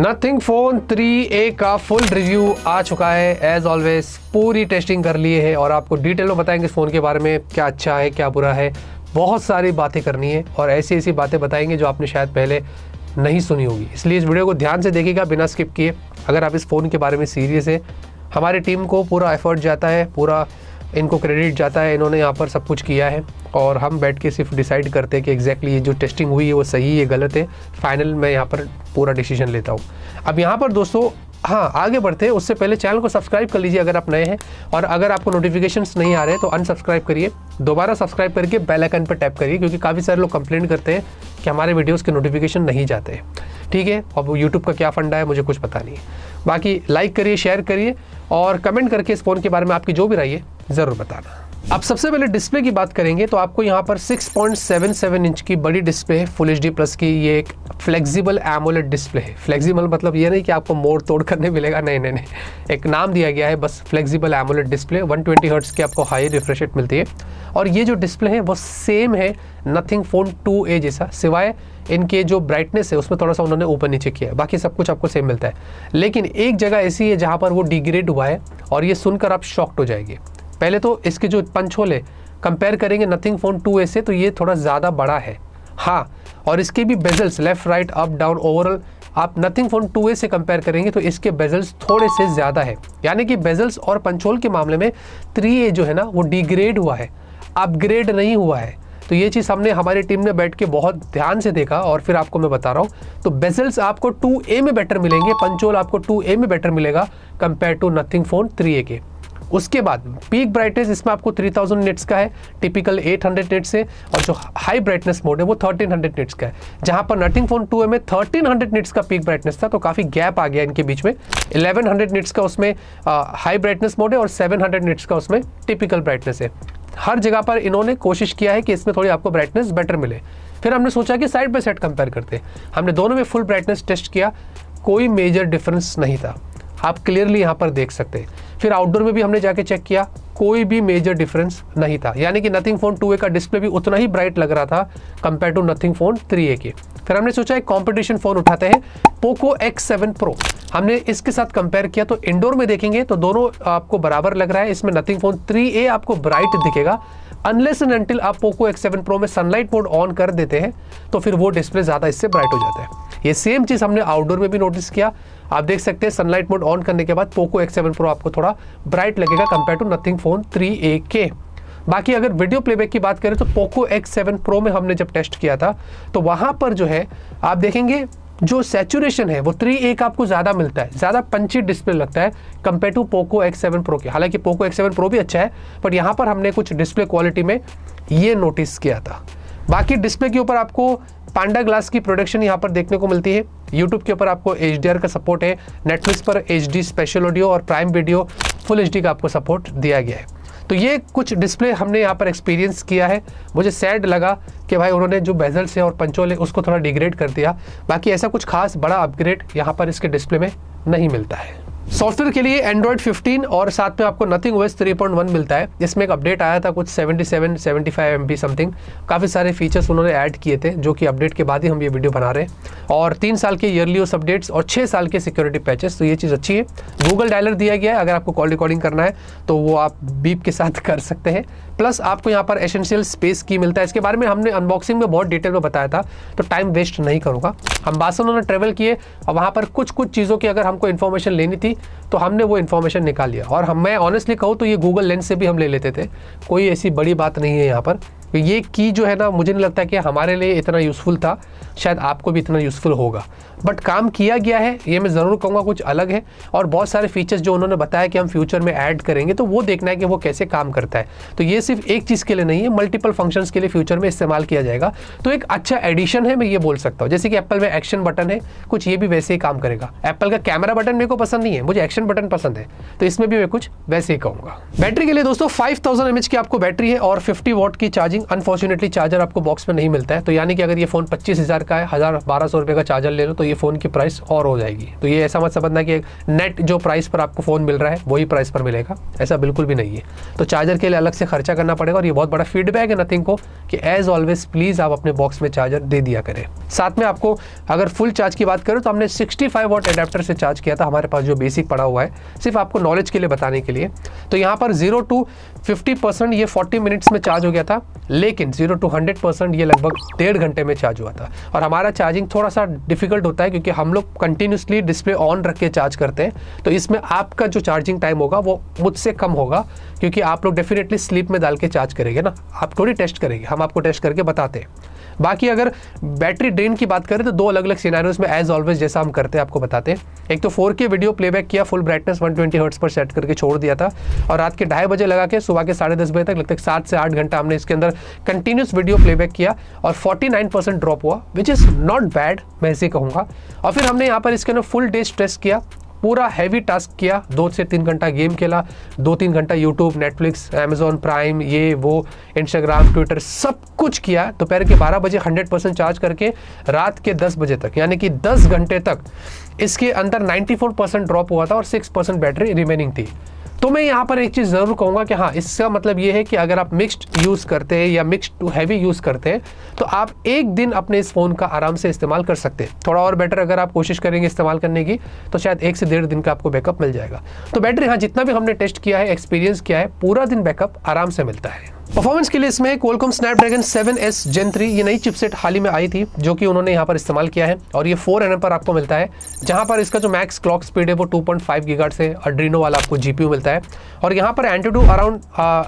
Nothing phone 3A का full review आ चुका है। एज ऑलवेज पूरी टेस्टिंग कर लिए है और आपको डिटेल में बताएंगे इस फ़ोन के बारे में, क्या अच्छा है क्या बुरा है। बहुत सारी बातें करनी है और ऐसी ऐसी बातें बताएंगे जो आपने शायद पहले नहीं सुनी होगी, इसलिए इस वीडियो को ध्यान से देखिएगा बिना स्किप किए। अगर आप इस फ़ोन के बारे में सीरियस है, हमारी टीम को पूरा एफर्ट जाता है, पूरा इनको क्रेडिट जाता है, इन्होंने यहाँ पर सब कुछ किया है और हम बैठ के सिर्फ डिसाइड करते हैं कि एग्जैक्टली ये जो टेस्टिंग हुई है वो सही है गलत है। फाइनल मैं यहाँ पर पूरा डिसीजन लेता हूँ। अब यहाँ पर दोस्तों हाँ, आगे बढ़ते हैं उससे पहले चैनल को सब्सक्राइब कर लीजिए अगर आप नए हैं, और अगर आपको नोटिफिकेशंस नहीं आ रहे तो अनसब्सक्राइब करिए, दोबारा सब्सक्राइब करके बेल आइकन पर टैप करिए, क्योंकि काफ़ी सारे लोग कंप्लेंट करते हैं कि हमारे वीडियोस के नोटिफिकेशन नहीं जाते हैं। ठीक है, अब यूट्यूब का क्या फंडा है मुझे कुछ पता नहीं है। बाकी लाइक करिए, शेयर करिए और कमेंट करके इस फ़ोन के बारे में आपकी जो भी राय है ज़रूर बताना। अब सबसे पहले डिस्प्ले की बात करेंगे तो आपको यहाँ पर 6.77 इंच की बड़ी डिस्प्ले है फुल HD प्लस की। ये एक फ्लेक्सिबल एमोलेड डिस्प्ले है। फ्लेक्सिबल मतलब ये नहीं कि आपको मोड़ तोड़ करने मिलेगा, नहीं नहीं नहीं, एक नाम दिया गया है बस, फ्लेक्सिबल एमोलेड डिस्प्ले। 120 हर्ट्ज की आपको हाई रिफ्रेश रेट मिलती है और ये जो डिस्प्ले है वो सेम है नथिंग फोन 2A जैसा, सिवाय इनके जो ब्राइटनेस है उसमें थोड़ा सा उन्होंने ऊपर नीचे किया है, बाकी सब कुछ आपको सेम मिलता है। लेकिन एक जगह ऐसी है जहाँ पर वो डिग्रेड हुआ है और ये सुनकर आप शॉक्ड हो जाएंगे। पहले तो इसके जो पंच होल है कंपेयर करेंगे नथिंग फोन 2A से तो ये थोड़ा ज़्यादा बड़ा है। हाँ, और इसके भी bezels left right up down overall आप नथिंग फोन 2A से कंपेयर करेंगे तो इसके बेजल्स थोड़े से ज़्यादा है, यानी कि बेजल्स और पंच होल के मामले में 3A जो है ना वो डिग्रेड हुआ है, अपग्रेड नहीं हुआ है। तो ये चीज़ हमने हमारी टीम ने बैठ के बहुत ध्यान से देखा और फिर आपको मैं बता रहा हूँ। तो बेजल्स आपको 2A में बेटर मिलेंगे, पंच होल आपको 2A में बेटर मिलेगा compare to nothing phone 3A के। उसके बाद पीक ब्राइटनेस इसमें आपको 3000 निट्स का है, टिपिकल 800 निट्स है, और जो हाई ब्राइटनेस मोड है वो 1300 निट्स का है, जहां पर नथिंग फोन 2A में 1300 निट्स का पीक ब्राइटनेस था। तो काफ़ी गैप आ गया इनके बीच में। 1100 निट्स का उसमें हाई ब्राइटनेस मोड है और 700 निट्स का उसमें टिपिकल ब्राइटनेस है। हर जगह पर इन्होंने कोशिश किया है कि इसमें थोड़ी आपको ब्राइटनेस बेटर मिले। फिर हमने सोचा कि साइड बाय साइड कंपेयर करते हैं। हमने दोनों में फुल ब्राइटनेस टेस्ट किया, कोई मेजर डिफरेंस नहीं था, आप क्लियरली यहाँ पर देख सकते हैं। फिर आउटडोर में भी हमने जाके चेक किया, कोई भी मेजर डिफरेंस नहीं था, यानी कि नथिंग फोन 2A का डिस्प्ले भी उतना ही ब्राइट लग रहा था compare to nothing phone 3A के। फिर हमने सोचा एक कॉम्पिटिशन फ़ोन उठाते हैं, पोको X7 Pro। हमने इसके साथ कंपेयर किया तो इंडोर में देखेंगे तो दोनों आपको बराबर लग रहा है। इसमें नथिंग फोन 3A आपको ब्राइट दिखेगा, अनलेस एंड अनटिल आप पोको X7 Pro में सनलाइट मोड ऑन कर देते हैं तो फिर वो डिस्प्ले ज़्यादा इससे ब्राइट हो जाता है। ये सेम चीज़ हमने आउटडोर में भी नोटिस किया। आप देख सकते हैं सनलाइट मोड ऑन करने के बाद पोको X7 Pro आपको थोड़ा ब्राइट लगेगा compare to nothing phone 3A के। बाकी अगर वीडियो प्लेबैक की बात करें तो पोको X7 Pro में हमने जब टेस्ट किया था तो वहाँ पर जो है आप देखेंगे जो सैचुरेशन है वो 3A का आपको ज़्यादा मिलता है, ज़्यादा पंची डिस्प्ले लगता है compare to Poco X7 Pro के। हालांकि पोको X7 Pro भी अच्छा है, बट यहाँ पर हमने कुछ डिस्प्ले क्वालिटी में ये नोटिस किया था। बाकी डिस्प्ले के ऊपर आपको पांडा ग्लास की प्रोडक्शन यहाँ पर देखने को मिलती है। यूट्यूब के ऊपर आपको HDR का सपोर्ट है, नेटफ्लिक्स पर HD स्पेशल ऑडियो और प्राइम वीडियो फुल HD का आपको सपोर्ट दिया गया है। तो ये कुछ डिस्प्ले हमने यहाँ पर एक्सपीरियंस किया है। मुझे सैड लगा कि भाई उन्होंने जो बेजल्स है और पंचोल है उसको थोड़ा डिग्रेड कर दिया, बाकी ऐसा कुछ खास बड़ा अपग्रेड यहाँ पर इसके डिस्प्ले में नहीं मिलता है। सॉफ्टवेयर के लिए एंड्रॉयड 15 और साथ में आपको नथिंग OS 3.1 मिलता है। इसमें एक अपडेट आया था कुछ 75 MB समथिंग, काफ़ी सारे फीचर्स उन्होंने ऐड किए थे जो कि अपडेट के बाद ही हम ये वीडियो बना रहे हैं। और 3 साल के ईयरली OS अपडेट्स और 6 साल के सिक्योरिटी पैचेस, तो ये चीज़ अच्छी है। गूगल डायलर दिया गया है, अगर आपको कॉल रिकॉर्डिंग करना है तो वो आप बीप के साथ कर सकते हैं। प्लस आपको यहाँ पर एसेंशियल स्पेस की मिलता है, इसके बारे में हमने अनबॉक्सिंग में बहुत डिटेल में बताया था तो टाइम वेस्ट नहीं करूँगा। हम बार्सिलोना ट्रेवल किए और वहाँ पर कुछ चीज़ों की अगर हमको इन्फॉर्मेशन लेनी थी तो हमने वो इन्फॉर्मेशन निकाल लिया। और मैं ऑनेस्टली कहूँ तो ये गूगल लेंस से भी हम ले लेते थे, कोई ऐसी बड़ी बात नहीं है यहाँ पर। ये की जो है ना, मुझे नहीं लगता कि हमारे लिए इतना यूज़फुल था, शायद आपको भी इतना यूज़फुल होगा, बट काम किया गया है, ये मैं ज़रूर कहूँगा कुछ अलग है। और बहुत सारे फीचर्स जो उन्होंने बताया कि हम फ्यूचर में ऐड करेंगे तो वो देखना है कि वो कैसे काम करता है। तो ये सिर्फ एक चीज़ के लिए नहीं है, मल्टीपल फंक्शंस के लिए फ्यूचर में इस्तेमाल किया जाएगा। तो एक अच्छा एडिशन है, मैं ये बोल सकता हूँ। जैसे कि एप्पल में एक्शन बटन है, कुछ ये भी वैसे ही काम करेगा। एप्पल का कैमरा बटन मेरे को पसंद नहीं है, मुझे एक्शन बटन पसंद है, तो इसमें भी मैं कुछ वैसे ही कहूँगा। बैटरी के लिए दोस्तों 5000 mAh की आपको बैटरी है और 50 वाट की चार्जिंग। अनफॉर्चुनेटली चार्जर आपको बॉक्स में नहीं मिलता है, तो यानी कि अगर ये फ़ोन 25,000 का है, 1000-1200 रुपये का चार्जर ले लो तो ये ये फ़ोन की प्राइस और हो जाएगी। तो ये ऐसा मत समझना कि नेट जो प्राइस पर आपको फ़ोन मिल रहा है वही प्राइस पर मिलेगा, ऐसा बिल्कुल भी नहीं है। तो चार्जर के लिए अलग से खर्चा करना पड़ेगा और ये बहुत बड़ा फीडबैक है नथिंग को कि एज ऑलवेज प्लीज़ आप अपने बॉक्स में चार्जर दे दिया करें। साथ में आपको अगर फुल चार्ज की बात करें तो हमने 65 वॉट एडेप्टर से चार्ज किया था, हमारे पास जो बेसिक पड़ा हुआ है, सिर्फ आपको नॉलेज के लिए बताने के लिए। तो यहाँ पर 0 to 50% ये 40 मिनट्स में चार्ज हो गया था, लेकिन 0 to 100% ये लगभग 1.5 घंटे में चार्ज हुआ था। और हमारा चार्जिंग थोड़ा सा डिफिकल्ट होता है क्योंकि हम लोग कंटिन्यूसली डिस्प्ले ऑन रख के चार्ज करते हैं, तो इसमें आपका जो चार्जिंग टाइम होगा वो मुझसे कम होगा क्योंकि आप लोग डेफिनेटली स्लीप में डाल के चार्ज करेंगे ना, आप थोड़ी टेस्ट करेंगे, हम आपको टेस्ट करके बताते हैं। बाकी अगर बैटरी ड्रेन की बात करें तो 2 अलग अलग सिनेरियोज में एज ऑलवेज जैसा हम करते हैं आपको बताते हैं। एक तो 4K वीडियो प्लेबैक किया, फुल ब्राइटनेस 120 हर्ट्ज पर सेट करके छोड़ दिया था और रात के 2:30 बजे लगा के सुबह के 10:30 बजे तक लगभग 7 से 8 घंटा हमने इसके अंदर कंटिन्यूस वीडियो प्लेबैक किया और 49% ड्रॉप हुआ, विच इज़ नॉट बैड, मैं ऐसे कहूँगा। और फिर हमने यहाँ पर इसके अंदर फुल डे स्ट्रेस किया, पूरा हैवी टास्क किया, 2 से 3 घंटा गेम खेला, 2-3 घंटा यूट्यूब, नेटफ्लिक्स, अमेजॉन प्राइम, ये वो, इंस्टाग्राम, ट्विटर, सब कुछ किया। दोपहर के 12 बजे 100% चार्ज करके रात के 10 बजे तक, यानी कि 10 घंटे तक इसके अंदर 94% ड्रॉप हुआ था और 6% बैटरी रिमेनिंग थी। तो मैं यहाँ पर एक चीज़ ज़रूर कहूँगा कि हाँ, इसका मतलब ये है कि अगर आप मिक्स्ड यूज़ करते हैं या मिक्स्ड टू हैवी यूज़ करते हैं तो आप एक दिन अपने इस फ़ोन का आराम से इस्तेमाल कर सकते हैं। थोड़ा और बेटर अगर आप कोशिश करेंगे इस्तेमाल करने की तो शायद 1 से 1.5 दिन का आपको बैकअप मिल जाएगा। तो बैटरी, हाँ, जितना भी हमने टेस्ट किया है, एक्सपीरियंस किया है, पूरा दिन बैकअप आराम से मिलता है। परफॉर्मेंस के लिए इसमें Qualcomm Snapdragon 7S Gen 3 ये नई चिपसेट हाल ही में आई थी जो कि उन्होंने यहाँ पर इस्तेमाल किया है और ये 4 nm पर आपको मिलता है, जहाँ पर इसका जो मैक्स क्लॉक स्पीड है वो 2.5 GHz है। Adreno वाला आपको GPU मिलता है और यहाँ पर Antutu अराउंड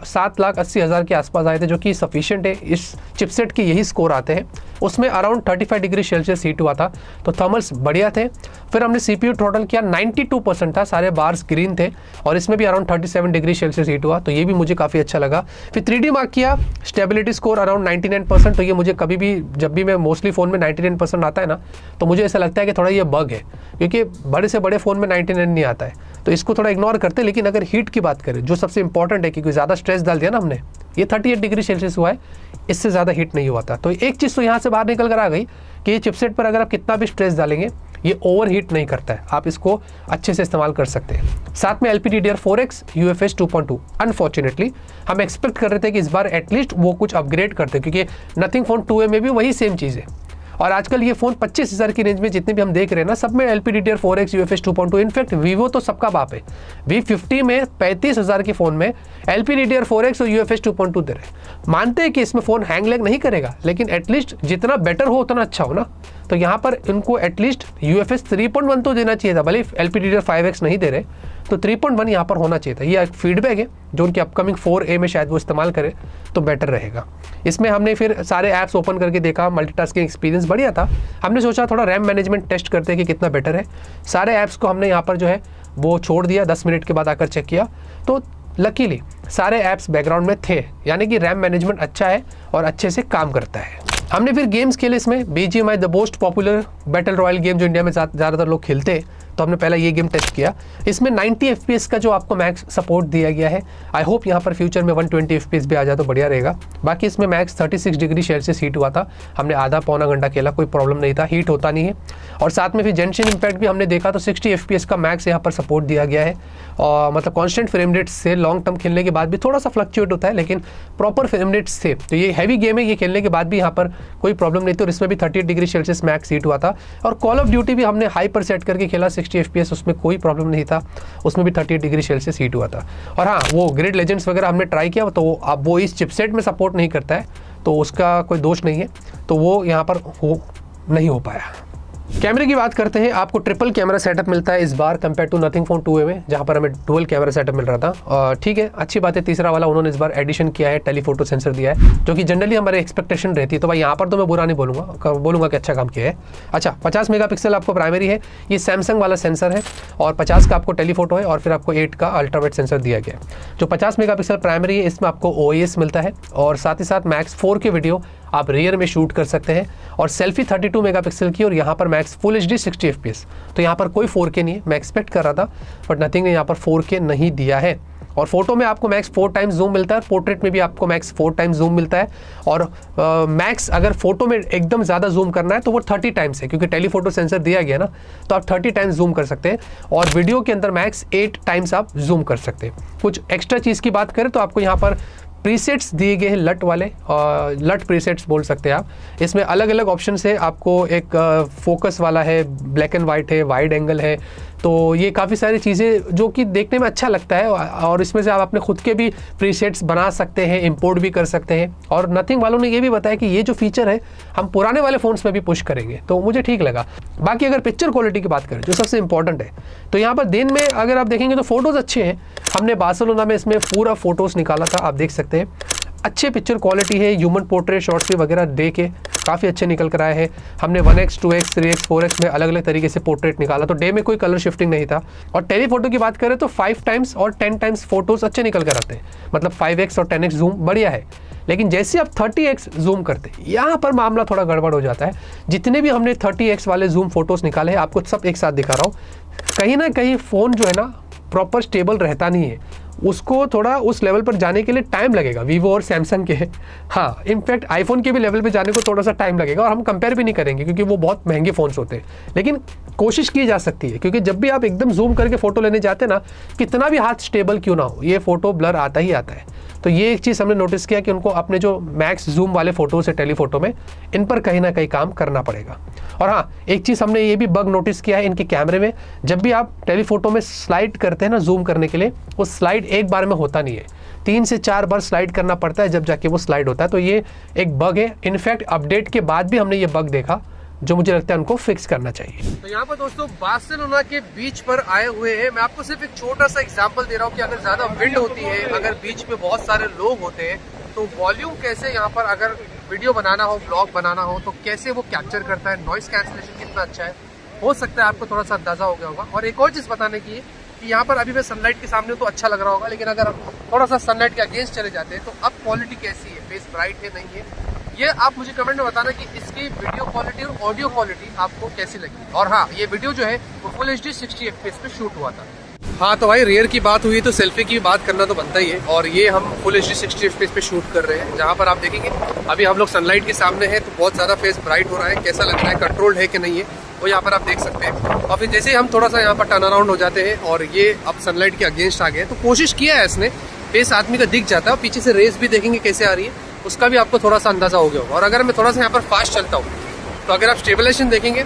7,80,000 के आसपास आए थे जो कि सफिशिएंट है, इस चिपसेट के यही स्कोर आते हैं। उसमें अराउंड 35 डिग्री सेल्सियस हीट हुआ था, तो थर्मल्स बढ़िया थे। फिर हमने CPU थ्रॉटल किया, 92% था, सारे बार्स ग्रीन थे और इसमें भी अराउंड 37 डिग्री सेल्सियस हीट हुआ, तो ये भी मुझे काफ़ी अच्छा लगा। फिर 3D मार्क किया, स्टेबिलिटी स्कोर अराउंड 99%, तो ये मुझे कभी भी, जब भी मैं मोस्टली फ़ोन में 99% आता है ना, तो मुझे ऐसा लगता है कि थोड़ा ये बग है क्योंकि बड़े से बड़े फ़ोन में 99 नहीं आता है, तो इसको थोड़ा इग्नोर करते हैं। लेकिन अगर हीट की बात करें, जो सबसे इंपॉर्टेंट है, क्योंकि ज़्यादा स्ट्रेस डाल दिया ना हमने, ये 38 डिग्री सेल्सियस हुआ है, इससे ज़्यादा हीट नहीं हुआ था। तो एक चीज़ तो यहाँ से बाहर निकल कर आ गई कि ये चिपसेट पर अगर आप कितना भी स्ट्रेस डालेंगे ये ओवर हीट नहीं करता है, आप इसको अच्छे से इस्तेमाल कर सकते हैं। साथ में LPDDR4X UFS 2.2, अनफॉर्चुनेटली हम एक्सपेक्ट कर रहे थे कि इस बार एटलीस्ट वो कुछ अपग्रेड करते, क्योंकि नथिंग फोन 2A में भी वही सेम चीज़ है और आजकल ये फ़ोन 25,000 की रेंज में जितने भी हम देख रहे हैं ना, सब में LPDDR4X UFS 2.2, इनफैक्ट वीवो तो सबका बाप है, V50 में 35,000 के फ़ोन में LPDDR4X और UFS 2.2 दे रहे। मानते हैं कि इसमें फ़ोन हैंग लैग नहीं करेगा, लेकिन एटलीस्ट जितना बेटर हो उतना अच्छा हो ना, तो यहाँ पर इनको एटलीस्ट UFS 3.1 तो देना चाहिए था, भले LPDDR5X नहीं दे रहे, तो 3.1 यहाँ पर होना चाहिए था। ये एक फीडबैक है जो उनकी अपकमिंग 4A में शायद वो इस्तेमाल करे तो बेटर रहेगा। इसमें हमने फिर सारे ऐप्स ओपन करके देखा, मल्टीटास्किंग एक्सपीरियंस बढ़िया था। हमने सोचा थोड़ा रैम मैनेजमेंट टेस्ट करते हैं कि कितना बेटर है। सारे ऐप्स को हमने यहाँ पर जो है वो छोड़ दिया, 10 मिनट के बाद आकर चेक किया तो लकीली सारे ऐप्स बैकग्राउंड में थे, यानी कि रैम मैनेजमेंट अच्छा है और अच्छे से काम करता है। हमने फिर गेम्स खेले इसमें, BGMI the most popular battle royal game जो इंडिया में ज़्यादातर लोग खेलते हैं, तो हमने पहला ये गेम टेस्ट किया। इसमें 90 FPS का जो आपको मैक्स सपोर्ट दिया गया है, आई होप यहाँ पर फ्यूचर में 120 FPS भी आ जाए तो बढ़िया रहेगा। बाकी इसमें मैक्स 36 डिग्री सेल्सियस हीट हुआ था, हमने आधा पौना घंटा खेला, कोई प्रॉब्लम नहीं था, हीट होता नहीं है। और साथ में फिर जेंशिन इम्पैक्ट भी हमने देखा तो 60 FPS का मैक्स यहाँ पर सपोर्ट दिया गया है और मतलब कॉन्स्टेंट फ्रेम रेट से लॉन्ग टर्म खेलने के बाद भी थोड़ा सा फ्लक्चुएट होता है, लेकिन प्रॉपर फ्रेम रेट्स थे। तो ये हैवी गेम है, ये खेलने के बाद भी यहाँ पर कोई प्रॉब्लम नहीं थी और इसमें भी 30 डिग्री सेल्सियस मैक्स हीट हुआ था। और कॉल ऑफ ड्यूटी भी हमने हाई पर सेट करके खेला, 60 FPS, उसमें कोई प्रॉब्लम नहीं था, उसमें भी 30 डिग्री सेल्सियस हीट हुआ था। और हाँ, वो ग्रेड लेजेंड्स वगैरह हमने ट्राई किया, तो अब वो इस चिपसेट में सपोर्ट नहीं करता है, तो उसका कोई दोष नहीं है, तो वो यहाँ पर नहीं हो पाया। कैमरे की बात करते हैं, आपको ट्रिपल कैमरा सेटअप मिलता है इस बार compare to nothing phone 2A में, जहाँ पर हमें डुअल कैमरा सेटअप मिल रहा था। ठीक है, अच्छी बात है। तीसरा वाला उन्होंने इस बार एडिशन किया है, टेलीफोटो सेंसर दिया है, जो कि जनरली हमारे एक्सपेक्टेशन रहती है, तो भाई यहाँ पर तो मैं बुरा नहीं बोलूँगा कि अच्छा काम किया है। अच्छा, 50 मेगापिक्सल आपको प्राइमरी है, ये सैमसंग वाला सेंसर है, और 50 का आपको टेलीफोटो है, और फिर आपको 8 का अल्ट्रावाइड सेंसर दिया गया है। जो 50 मेगापिक्सल प्राइमरी है, इसमें आपको OIS मिलता है और साथ ही साथ मैक्स 4K वीडियो आप रियर में शूट कर सकते हैं, और सेल्फी 32 मेगापिक्सल की, और यहाँ पर मैक्स फुल HD 60 FPS। तो यहाँ पर कोई 4K नहीं है, मैं एक्सपेक्ट कर रहा था, बट नथिंग ने यहाँ पर 4K नहीं दिया है। और फोटो में आपको मैक्स 4 टाइम्स जूम मिलता है, पोर्ट्रेट में भी आपको मैक्स 4 टाइम्स जूम मिलता है। और मैक्स अगर फोटो में एकदम ज़्यादा जूम करना है तो वो 30 टाइम्स है, क्योंकि टेलीफोटो सेंसर दिया गया ना, तो आप 30 टाइम्स जूम कर सकते हैं। और वीडियो के अंदर मैक्स 8 टाइम्स आप जूम कर सकते हैं। कुछ एक्स्ट्रा चीज़ की बात करें तो आपको यहाँ पर प्रीसेट्स दिए गए हैं लट वाले, लट प्रीसेट्स बोल सकते हैं आप। इसमें अलग अलग ऑप्शन है, आपको एक फोकस वाला है, ब्लैक एंड वाइट है, वाइड एंगल है, तो ये काफ़ी सारी चीज़ें जो कि देखने में अच्छा लगता है। और इसमें से आप अपने खुद के भी प्रीसेट्स बना सकते हैं, इंपोर्ट भी कर सकते हैं। और नथिंग वालों ने ये भी बताया कि ये जो फीचर है हम पुराने वाले फ़ोन्स में भी पुश करेंगे, तो मुझे ठीक लगा। बाकी अगर पिक्चर क्वालिटी की बात करें जो सबसे इंपॉर्टेंट है, तो यहाँ पर दिन में अगर आप देखेंगे तो फ़ोटोज़ अच्छे हैं। हमने बार्सिलोना में इसमें पूरा फ़ोटोज़ निकाला था, आप देख सकते हैं अच्छे पिक्चर क्वालिटी है। ह्यूमन पोर्ट्रेट शॉट्स भी वगैरह दे के काफ़ी अच्छे निकल कर आए हैं। हमने 1x 2x 3x 4x में अलग अलग तरीके से पोर्ट्रेट निकाला, तो डे में कोई कलर शिफ्टिंग नहीं था। और टेलीफोटो की बात करें तो 5 टाइम्स और 10 टाइम्स फोटोज़ अच्छे निकल कर आते हैं, मतलब 5x और 10x जूम बढ़िया है। लेकिन जैसे आप 30x जूम करते हैं, यहाँ पर मामला थोड़ा गड़बड़ हो जाता है। जितने भी हमने 30x वाले जूम फोटोज़ निकाले हैं, आपको सब एक साथ दिखा रहा हूँ, कहीं ना कहीं फ़ोन जो है ना प्रॉपर स्टेबल रहता नहीं है। उसको थोड़ा उस लेवल पर जाने के लिए टाइम लगेगा, वीवो और सैमसंग के। हाँ, इनफैक्ट आईफोन के भी लेवल पे जाने को थोड़ा सा टाइम लगेगा, और हम कंपेयर भी नहीं करेंगे क्योंकि वो बहुत महंगे फ़ोन्स होते हैं। लेकिन कोशिश की जा सकती है, क्योंकि जब भी आप एकदम जूम करके फ़ोटो लेने जाते हैं ना, कितना भी हाथ स्टेबल क्यों ना हो, ये फ़ोटो ब्लर आता ही आता है। तो ये एक चीज़ हमने नोटिस किया कि उनको अपने जो मैक्स जूम वाले फ़ोटोज़ है टेलीफोटो में, इन पर कहीं ना कहीं काम करना पड़ेगा। और हाँ, एक चीज़ हमने ये भी बग नोटिस किया है इनके कैमरे में, जब भी आप टेलीफोटो में स्लाइड करते हैं ना जूम करने के लिए, वो स्लाइड एक बार में होता नहीं है, 3 से 4 बार स्लाइड करना पड़ता है, जब जाके वो स्लाइड होता है। तो ये एक बग है। इनफैक्ट अपडेट के बाद भी हमने ये बग देखा, जो मुझे लगता है उनको फिक्स करना चाहिए। तो यहाँ पर दोस्तों बार्सिलोना के बीच पर आए हुए हैं। मैं आपको सिर्फ एक छोटा सा एग्जांपल दे रहा हूँ कि अगर ज़्यादा विंड होती है, अगर बीच में बहुत सारे लोग होते हैं, तो वॉल्यूम कैसे यहाँ पर अगर वीडियो बनाना हो, ब्लॉग बनाना हो, तो कैसे वो कैप्चर करता है, नॉइस कैंसलेशन कितना अच्छा है। हो सकता है आपको थोड़ा सा अंदाजा हो गया होगा। और एक और चीज़ बताने की कि यहाँ पर अभी मैं सनलाइट के सामने तो अच्छा लग रहा होगा, लेकिन अगर आप थोड़ा सा सनलाइट के अगेंस्ट चले जाते हैं तो अब क्वालिटी कैसी है, फेस ब्राइट है नहीं है, ये आप मुझे कमेंट में बताना कि इसकी वीडियो क्वालिटी और ऑडियो क्वालिटी आपको कैसी लगी। और हाँ, ये वीडियो जो है वो फुल HD 60 FPS पे शूट हुआ था। हाँ, तो भाई रियर की बात हुई तो सेल्फी की बात करना तो बनता ही है। और ये हम फुल HD 60 FPS पे शूट कर रहे हैं, जहाँ पर आप देखेंगे अभी हम लोग सनलाइट के सामने हैं तो बहुत ज़्यादा फेस ब्राइट हो रहा है। कैसा लग रहा है, कंट्रोल्ड है कि नहीं है, वो यहाँ पर आप देख सकते हैं। और फिर जैसे ही हम थोड़ा सा यहाँ पर टर्न अराउंड हो जाते हैं और ये अब सनलाइट के अगेंस्ट आ गए, तो कोशिश किया है इसने, फेस आदमी का दिख जाता है। पीछे से रेस भी देखेंगे कैसे आ रही है, उसका भी आपको थोड़ा सा अंदाजा हो गया होगा। और अगर मैं थोड़ा सा यहाँ पर फास्ट चलता हूँ तो अगर आप स्टेबलाइजेशन देखेंगे,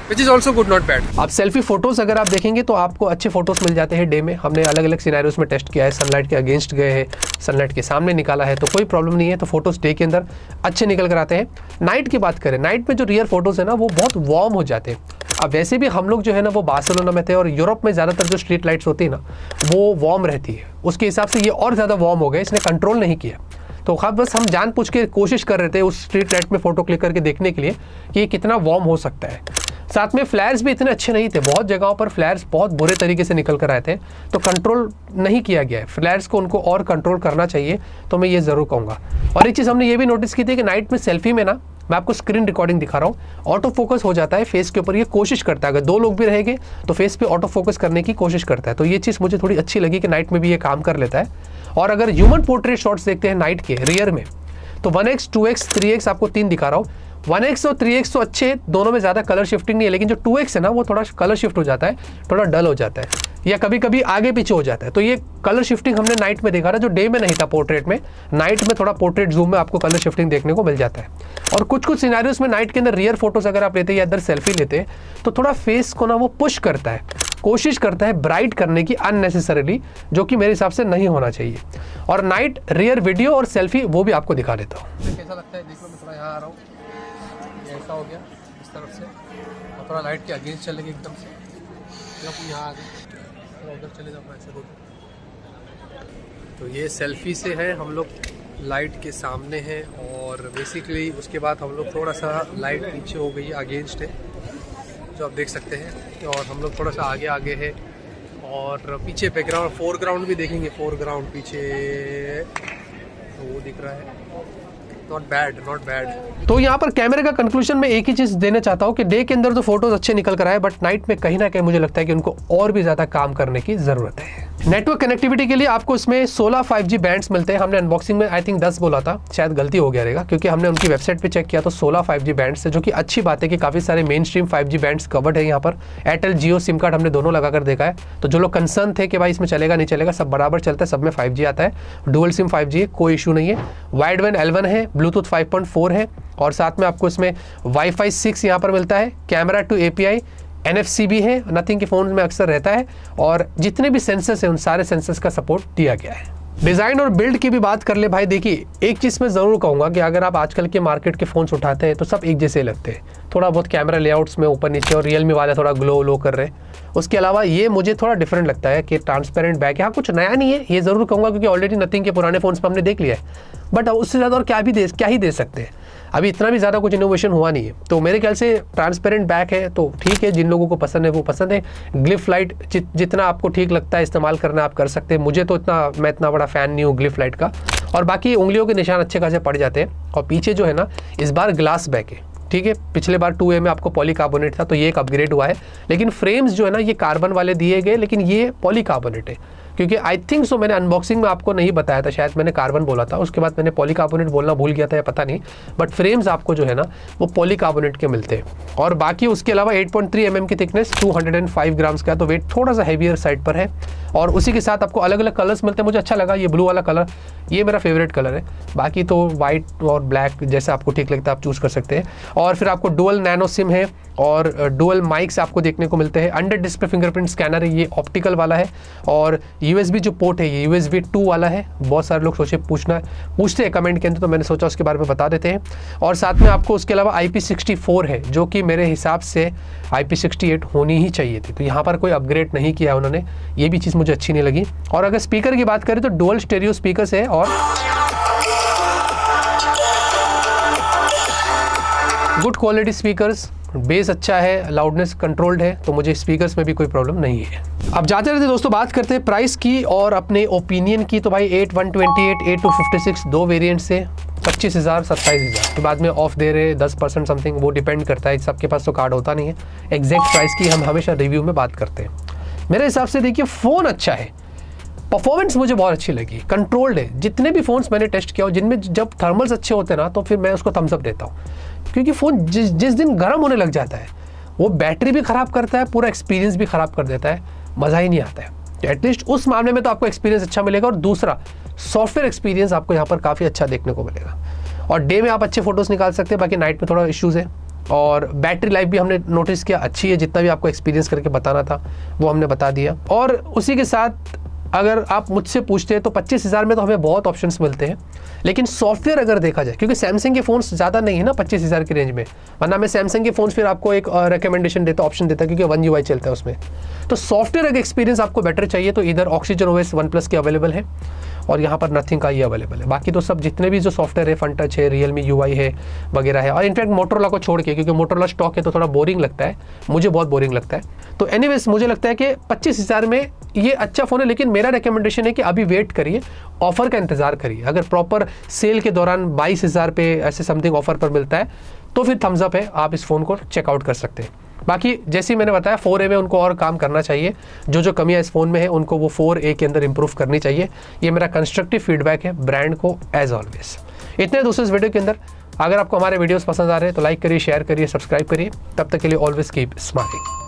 which is also good, not bad. आप सेल्फी फोटोज़ अगर आप देखेंगे तो आपको अच्छे फोटोज़ मिल जाते हैं डे में। हमने अलग अलग सिनेरियोज में टेस्ट किया है, सनलाइट के अगेंस्ट गए हैं, सनलाइट के सामने निकाला है, तो कोई प्रॉब्लम नहीं है। तो फोटोज़ डे के अंदर अच्छे निकल कर आते हैं। नाइट की बात करें, नाइट में जो रियर फोटोज़ है ना वो बहुत वार्म हो जाते हैं। अब वैसे भी हम लोग जो है ना वो बार्सिलोना में थे, और यूरोप में ज़्यादातर जो स्ट्रीट लाइट्स होती है ना वो वार्म रहती है, उसके हिसाब से ये और ज़्यादा वार्म हो गए, इसने कंट्रोल नहीं किया। तो हाँ, बस हम जानबूझ के कोशिश कर रहे थे उस स्ट्रीट लाइट में फ़ोटो क्लिक करके देखने के लिए कि ये कितना वार्म हो सकता है। साथ में फ्लैर्स भी इतने अच्छे नहीं थे, बहुत जगहों पर फ्लैर्स बहुत बुरे तरीके से निकल कर आए थे, तो कंट्रोल नहीं किया गया है। फ्लैर्स को उनको और कंट्रोल करना चाहिए, तो मैं ये ज़रूर कहूँगा। और एक चीज़ हमने ये भी नोटिस की थी कि नाइट में सेल्फी में ना, मैं आपको स्क्रीन रिकॉर्डिंग दिखा रहा हूँ, ऑटो फोकस हो जाता है फेस के ऊपर। ये कोशिश करता है, अगर 2 लोग भी रहेंगे तो फेस पे ऑटो फोकस करने की कोशिश करता है। तो ये चीज़ मुझे थोड़ी अच्छी लगी कि नाइट में भी ये काम कर लेता है। और अगर ह्यूमन पोर्ट्रेट शॉट्स देखते हैं नाइट के रियर में, तो 1x 2x 3x आपको 3 दिखा रहा हूँ। 1x और 3x तो अच्छे, दोनों में ज़्यादा कलर शिफ्टिंग नहीं है, लेकिन जो 2x है ना वो थोड़ा कलर शिफ्ट हो जाता है, थोड़ा डल हो जाता है, या कभी कभी आगे पीछे हो जाता है। तो ये कलर शिफ्टिंग हमने नाइट में देखा था, जो डे में नहीं था पोर्ट्रेट में। नाइट में थोड़ा पोर्ट्रेट जूम में आपको कलर शिफ्टिंग देखने को मिल जाता है। और कुछ कुछ सिनेरियोस में नाइट के अंदर रियर फोटोज़ अगर आप लेते हैं या इधर सेल्फी लेते हैं, तो थोड़ा फेस को ना वो पुश करता है, कोशिश करता है ब्राइट करने की अननेसेसरीली, जो कि मेरे हिसाब से नहीं होना चाहिए। और नाइट रियर वीडियो और सेल्फी वो भी आपको दिखा देता हूँ। कैसा लगता है देख लो, मैं थोड़ा यहाँ आ रहा हूँ, ऐसा हो गया इस तरफ से, और थोड़ा लाइट के अगेंस्ट चलेगा एकदम से, जब यहाँ आ गए थोड़ा उधर चले जाओ ऐसे दो। तो ये सेल्फी से है, हम लोग लाइट के सामने हैं, और बेसिकली उसके बाद हम लोग थोड़ा सा लाइट पीछे हो गई, अगेंस्ट है जो आप देख सकते हैं, और हम लोग थोड़ा सा आगे आगे है, और पीछे बैकग्राउंड फोरग्राउंड भी देखेंगे, फोरग्राउंड पीछे तो वो दिख रहा है। Not bad, not bad. तो यहाँ पर कैमरे का कंक्लूजन में एक ही चीज़ देना चाहता हूँ कि डे के अंदर तो फोटोज़ अच्छे निकल कर आए, बट नाइट में कहीं ना कहीं मुझे लगता है कि उनको और भी ज़्यादा काम करने की ज़रूरत है। नेटवर्क कनेक्टिविटी के लिए आपको इसमें 16 5G बैंड्स मिलते हैं। हमने अनबॉक्सिंग में आई थिंक 10 बोला था, शायद गलती हो गया रहेगा, क्योंकि हमने उनकी वेबसाइट पे चेक किया तो 16 5G बैंड्स है, जो कि अच्छी बात है कि काफ़ी सारे main stream 5G bands covered है यहाँ पर। एयरटेल जियो सिम कार्ड हमने दोनों लगा कर देखा है, तो जो लोग कंसर्न थे कि भाई इसमें चलेगा नहीं चलेगा, सब बराबर चलता है, सब में 5G आता है। डुअल सिम 5G है, कोई इशू नहीं है। वाइड बैंड L1 है, ब्लूटूथ 5.4 है, और साथ में आपको इसमें वाईफाई 6 यहाँ पर मिलता है। कैमरा टू API NFC भी है, नथिंग के फ़ोन में अक्सर रहता है, और जितने भी सेंसर्स हैं उन सारे सेंसर्स का सपोर्ट दिया गया है। डिज़ाइन और बिल्ड की भी बात कर ले भाई, देखिए एक चीज़ मैं ज़रूर कहूँगा कि अगर आप आजकल के मार्केट के फ़ोन्स उठाते हैं तो सब एक जैसे लगते हैं, थोड़ा बहुत कैमरा लेआउट्स में ऊपर नीचे, और रियलमी वाले थोड़ा ग्लो कर रहे हैं। उसके अलावा ये मुझे थोड़ा डिफरेंट लगता है कि ट्रांसपेरेंट बैक है। हाँ, कुछ नया नहीं है ये ज़रूर कहूँगा, क्योंकि ऑलरेडी नथिंग के पुराने फ़ोन्स पर हमने देख लिया है, बट उससे ज़्यादा और क्या ही दे सकते हैं। अभी इतना भी ज़्यादा कुछ इनोवेशन हुआ नहीं है, तो मेरे ख्याल से ट्रांसपेरेंट बैक है तो ठीक है, जिन लोगों को पसंद है वो पसंद है। ग्लिफ लाइट जितना आपको ठीक लगता है इस्तेमाल करना आप कर सकते हैं, मुझे तो मैं इतना बड़ा फ़ैन नहीं हूँ ग्लिफ लाइट का। और बाकी उंगलियों के निशान अच्छे खासे पड़ जाते हैं। और पीछे जो है ना, इस बार ग्लास बैक है, ठीक है। पिछले बार 2A में आपको पॉलीकार्बोनेट था, तो ये एक अपग्रेड हुआ है। लेकिन फ्रेम्स जो है ना, ये कार्बन वाले दिए गए, लेकिन ये पॉलीकार्बोनेट है, क्योंकि आई थिंक सो मैंने अनबॉक्सिंग में आपको नहीं बताया था, शायद मैंने कार्बन बोला था, उसके बाद मैंने पॉलीकार्बोनेट बोलना भूल गया था या पता नहीं, बट फ्रेम्स आपको जो है ना वो पॉलीकार्बोनेट के मिलते हैं। और बाकी उसके अलावा 8.3 mm की थिकनेस, 205 ग्राम्स का, तो वेट थोड़ा सा हैवियर साइड पर है। और उसी के साथ आपको अलग अलग कलर्स मिलते हैं। मुझे अच्छा लगा ये ब्लू वाला कलर, ये मेरा फेवरेट कलर है। बाकी तो वाइट और ब्लैक जैसा आपको ठीक लगता है आप चूज़ कर सकते हैं। और फिर आपको डुअल नैनो सिम है, और डुअल माइक्स आपको देखने को मिलते हैं। अंडर डिस्प्ले फिंगरप्रिंट स्कैनर है, ये ऑप्टिकल वाला है। और USB जो पोर्ट है ये USB 2 वाला है। बहुत सारे लोग पूछते हैं कमेंट के अंदर, तो मैंने सोचा उसके बारे में बता देते हैं। और साथ में आपको उसके अलावा IP64 है, जो कि मेरे हिसाब से IP68 होनी ही चाहिए थी, तो यहाँ पर कोई अपग्रेड नहीं किया उन्होंने, ये भी चीज़ मुझे अच्छी नहीं लगी। और अगर स्पीकर की बात करें तो डुअल स्टेरियो स्पीकर्स है, और गुड क्वालिटी स्पीकर्स, बेस अच्छा है, लाउडनेस कंट्रोल्ड है, तो मुझे स्पीकर्स में भी कोई प्रॉब्लम नहीं है। अब जाते रहते दोस्तों बात करते हैं प्राइस की और अपने ओपिनियन की। तो भाई 8128, 8256 दो वेरिएंट से 25,000, 27,000 के बाद में ऑफ दे रहे 10% समथिंग, वो डिपेंड करता है, सबके पास तो कार्ड होता नहीं है। एग्जैक्ट प्राइस की हम हमेशा रिव्यू में बात करते हैं। मेरे हिसाब से देखिए फ़ोन अच्छा है, परफॉर्मेंस मुझे बहुत अच्छी लगी, कंट्रोल्ड है। जितने भी फ़ोन्स मैंने टेस्ट किया, जिनमें जब थर्मल्स अच्छे होते हैं ना, तो फिर मैं उसको थम्स अप देता हूँ, क्योंकि फ़ोन जिस दिन गर्म होने लग जाता है वो बैटरी भी ख़राब करता है, पूरा एक्सपीरियंस भी ख़राब कर देता है, मज़ा ही नहीं आता है। तो एटलीस्ट उस मामले में तो आपको एक्सपीरियंस अच्छा मिलेगा। और दूसरा, सॉफ्टवेयर एक्सपीरियंस आपको यहाँ पर काफ़ी अच्छा देखने को मिलेगा। और डे में आप अच्छे फ़ोटोज़ निकाल सकते हैं, बाकी नाइट में थोड़ा इश्यूज़ है। और बैटरी लाइफ भी हमने नोटिस किया अच्छी है, जितना भी आपको एक्सपीरियंस करके बताना था वो हमने बता दिया। और उसी के साथ अगर आप मुझसे पूछते हैं तो 25,000 में तो हमें बहुत ऑप्शंस मिलते हैं, लेकिन सॉफ्टवेयर अगर देखा जाए, क्योंकि सैमसंग के फ़ोन्स ज़्यादा नहीं है ना 25,000 की रेंज में, वरना मैं सैमसंग के फ़ोन्स फिर आपको एक रिकमेंडेशन देता, ऑप्शन देता, क्योंकि One UI चलता है उसमें। तो सॉफ्टवेयर अगर एक्सपीरियंस आपको बेटर चाहिए तो इधर ऑक्सीजन OS OnePlus के अवेलेबल है, और यहाँ पर नथिंग का ये अवेलेबल है। बाकी तो सब जितने भी जो सॉफ्टवेयर है, फन टच है, रियलमी UI है वगैरह है। और इनफैक्ट मोटोरोला को छोड़ के, क्योंकि मोटोरोला स्टॉक है तो थोड़ा बोरिंग लगता है, मुझे बहुत बोरिंग लगता है। तो एनीवेज मुझे लगता है कि 25,000 में ये अच्छा फ़ोन है, लेकिन मेरा रिकमेंडेशन है कि अभी वेट करिए, ऑफ़र का इंतज़ार करिए। अगर प्रॉपर सेल के दौरान 22,000 पे ऐसे समथिंग ऑफ़र पर मिलता है तो फिर थम्स अप है, आप इस फ़ोन को चेकआउट कर सकते हैं। बाकी जैसे ही मैंने बताया 4A में उनको और काम करना चाहिए, जो कमियां इस फ़ोन में है उनको वो 4A के अंदर इंप्रूव करनी चाहिए। ये मेरा कंस्ट्रक्टिव फीडबैक है ब्रांड को, एज ऑलवेज। इतने दोस्तों इस वीडियो के अंदर। अगर आपको हमारे वीडियोस पसंद आ रहे हैं तो लाइक करिए, शेयर करिए, सब्सक्राइब करिए। तब तक के लिए ऑलवेज कीप स्माइलिंग।